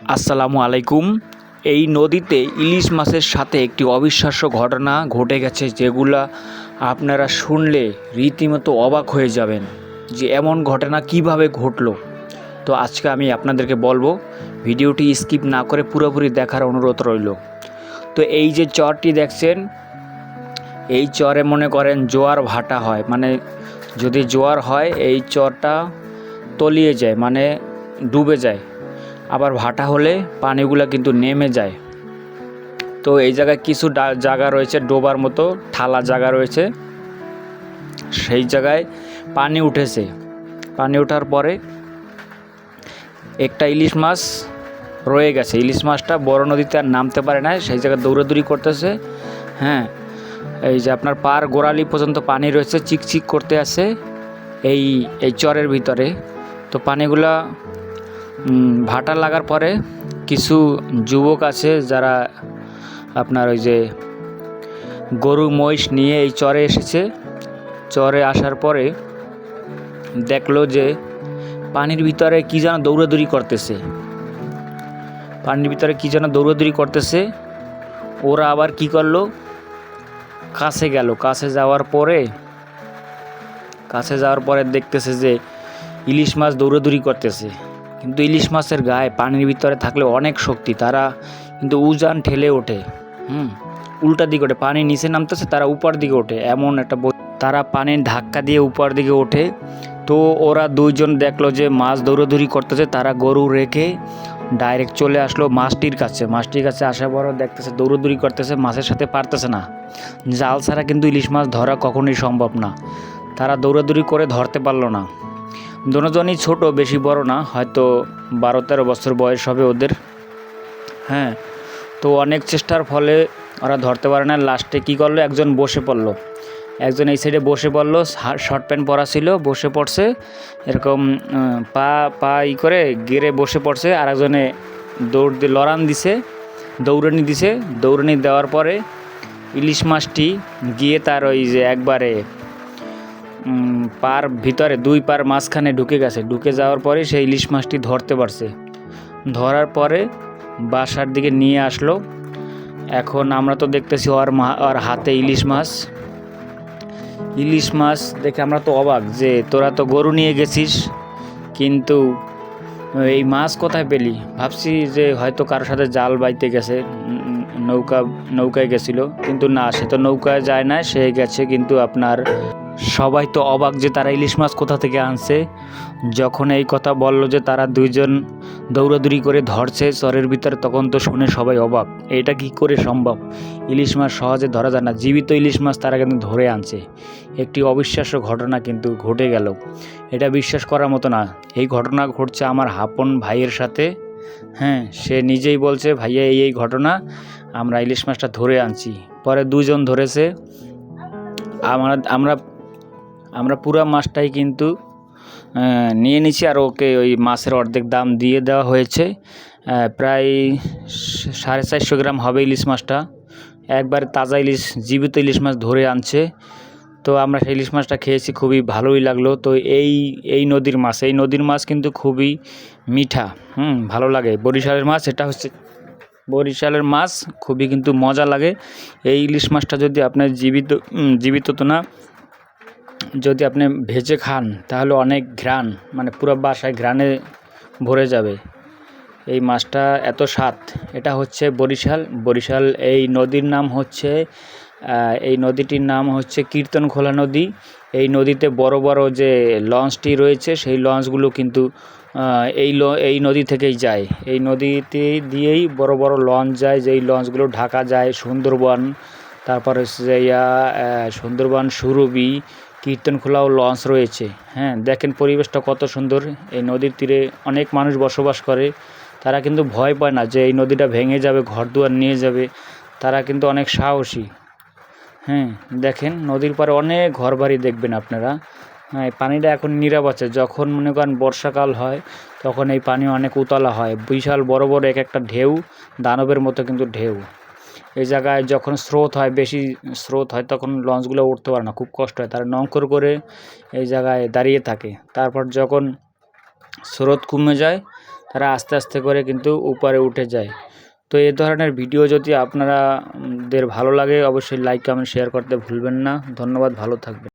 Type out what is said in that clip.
আসসালামু আলাইকুম। এই নদীতে ইলিশ মাছের সাথে একটি অবিশ্বাস্য ঘটনা ঘটে গেছে, যেগুলা আপনারা শুনলে রীতিমতো অবাক হয়ে যাবেন যে এমন ঘটনা কিভাবে ঘটলো। তো আজকে আমি আপনাদেরকে বলবো, ভিডিওটি স্কিপ না করে পুরোপুরি দেখার অনুরোধ রইল। তো এই যে চরটি দেখছেন, এই চরে মনে করেন জোয়ার ভাটা হয়, মানে যদি জোয়ার হয় এই চরটা তলিয়ে যায়, মানে ডুবে যায়। আবার ভাটা হলে পানিগুলো কিন্তু নেমে যায়। তো এই জায়গায় কিছু জায়গা রয়েছে, ডোবার মতো ঠালা জায়গা রয়েছে, সেই জায়গায় পানি উঠেছে। পানি ওঠার পরে একটা ইলিশ মাছ রয়ে গেছে। ইলিশ মাছটা বড় নদীতে আর নামতে পারে না, সেই জায়গায় দৌড়াদৌড়ি করতেছে। হ্যাঁ, এই যে আপনার পার গোড়ালি পর্যন্ত পানি রয়েছে, চিকচিক করতে আছে এই এই চরের ভিতরে। তো পানিগুলা ভাটা লাগার পরে কিছু যুবক আছে যারা আপনার ওই যে গরু মহিষ নিয়ে এই চরে এসেছে। চরে আসার পরে দেখলো যে পানির ভিতরে কী যেন দৌড়াদৌড়ি করতেছে। পানির ভিতরে কী যেন দৌড়াদৌড়ি করতেছে। ওরা আবার কি করলো, কাছে গেল। কাছে যাওয়ার পরে দেখতেছে যে ইলিশ মাছ দৌড়াদৌড়ি করতেছে। কিন্তু ইলিশ মাছের গায়ে পানির ভিতরে থাকলে অনেক শক্তি, তারা কিন্তু উজান ঠেলে ওঠে। উল্টা দিকে ওঠে, পানি নিচে নামতেছে, তারা উপর দিকে ওঠে। এমন একটা তারা পানির ধাক্কা দিয়ে উপর দিকে ওঠে। তো ওরা দুইজন দেখলো যে মাছ দৌড়াদৌড়ি করতেছে, তারা গরু রেখে ডাইরেক্ট চলে আসলো মাছটির কাছে আসার পরও দেখতেছে দৌড়াদৌড়ি করতেছে, মাছের সাথে পারতেছে না। জাল ছাড়া কিন্তু ইলিশ মাছ ধরা কখনোই সম্ভব না। তারা দৌড়াদৌড়ি করে ধরতে পারলো না। দুজনই ছোট, বেশি বড় না, হয়তো 12-13 বছর বয়স হবে ওদের। হ্যাঁ, তো অনেক চেষ্টার ফলে ওরা ধরতে পারে না। লাস্টে কী করলো, একজন বসে পড়লো। একজন এই সাইডে বসে পড়লো, শর্ট প্যান্ট পরা ছিল, বসে পড়ছে এরকম পা করে গেড়ে বসে পড়ছে। আর একজনে দৌড়ানি দিছে। দৌড়ানি দেওয়ার পরে ইলিশ মাছটি গিয়ে তার ওই যে একবারে পার ভিতরে 2 পার মাঝখানে ঢুকে গেছে। ঢুকে যাওয়ার পরে সেই ইলিশ মাছটি ধরতে পারছে। ধরার পরে বাসার দিকে নিয়ে আসলো। এখন আমরা তো দেখতেছি ওর হাতে ইলিশ মাছ দেখে আমরা তো অবাক যে তোরা তো গরু নিয়ে গেছিস, কিন্তু এই মাছ কোথায় পেলি। ভাবছি যে হয়তো কারোর সাথে জাল বাইতে গেছে, নৌকায় গেছিল, কিন্তু না, সে তো নৌকায় যায় না, সে গেছে। কিন্তু আপনার সবাই তো অবাক যে তারা ইলিশ মাছ কোথা থেকে আনছে। যখন এই কথা বলল যে তারা দুইজন দৌড়াদৌড়ি করে ধরছে চরের ভিতরে, তখন তো শুনে সবাই অবাক, এটা কি করে সম্ভব। ইলিশ মাছ সহজে ধরা যায় না, জীবিত ইলিশ মাছ তারা কিন্তু ধরে আনছে। একটি অবিশ্বাস্য ঘটনা কিন্তু ঘটে গেল, এটা বিশ্বাস করার মতো না। এই ঘটনা ঘটছে আমার হাপন ভাইয়ের সাথে। হ্যাঁ, সে নিজেই বলছে, ভাইয়া এই ঘটনা, আমরা ইলিশ মাছটা ধরে আনছি। পরে দুজন ধরেছে। আমরা পুরো মাছটাই কিন্তু নিয়ে নিচ্ছি, আর ওকে ওই মাছের অর্ধেক দাম দিয়ে দেওয়া হয়েছে। প্রায় 450 গ্রাম হবে ইলিশ মাছটা। একবার তাজা ইলিশ, জীবিত ইলিশ মাছ ধরে আনছে। তো আমরা সেই ইলিশ মাছটা খেয়েছি, খুবই ভালোই লাগলো। তো এই নদীর মাছ কিন্তু খুবই মিঠা, ভালো লাগে। বরিশালের মাছ, এটা হচ্ছে বরিশালের মাছ, খুবই কিন্তু মজা লাগে। এই ইলিশ মাছটা যদি আপনার জীবিত তো না, যদি আপনি ভেজে খান তাহলে অনেক ঘ্রাণ, মানে পুরো বাসায় ঘ্রাণে ভরে যাবে। এই মাছটা এত স্বাদ। এটা হচ্ছে বরিশাল। এই নদীটির নাম হচ্ছে কীর্তনখোলা নদী। এই নদীতে বড় বড় যে লঞ্চটি রয়েছে, সেই লঞ্চগুলো কিন্তু এই নদী থেকেই যায়। এই নদীতে দিয়েই বড় বড় লঞ্চ যায়, যেই লঞ্চগুলো ঢাকা যায় সুন্দরবন, তারপর হচ্ছে সুন্দরবন, সুরভি, কীর্তনখোলাও লঞ্চ রয়েছে। হ্যাঁ, দেখেন পরিবেশটা কত সুন্দর। এই নদীর তীরে অনেক মানুষ বসবাস করে। তারা কিন্তু ভয় পায় না যে এই নদীটা ভেঙে যাবে, ঘরদুয়ার নিয়ে যাবে। তারা কিন্তু অনেক সাহসী। হ্যাঁ, দেখেন নদীর পাড়ে অনেক ঘরবাড়ি দেখবেন আপনারা। হ্যাঁ, এই পানিটা এখন নীরব আছে। যখন মনে করেন বর্ষাকাল হয়, তখন এই পানি অনেক উতলা হয়। বিশাল বড় বড় একটা ঢেউ, দানবের মতো কিন্তু ঢেউ। এই জায়গায় যখন বেশি স্রোত হয়, তখন লঞ্চগুলো উঠতে পারে না, খুব কষ্ট হয়। তারা নঙ্কর করে এই জায়গায় দাঁড়িয়ে থাকে। তারপর যখন স্রোত কমে যায়, তারা আস্তে আস্তে করে কিন্তু উপরে উঠে যায়। তো এই ধরনের ভিডিও যদি আপনাদের ভালো লাগে অবশ্যই লাইক কমেন্ট শেয়ার করতে ভুলবেন না। ধন্যবাদ, ভালো থাকবেন।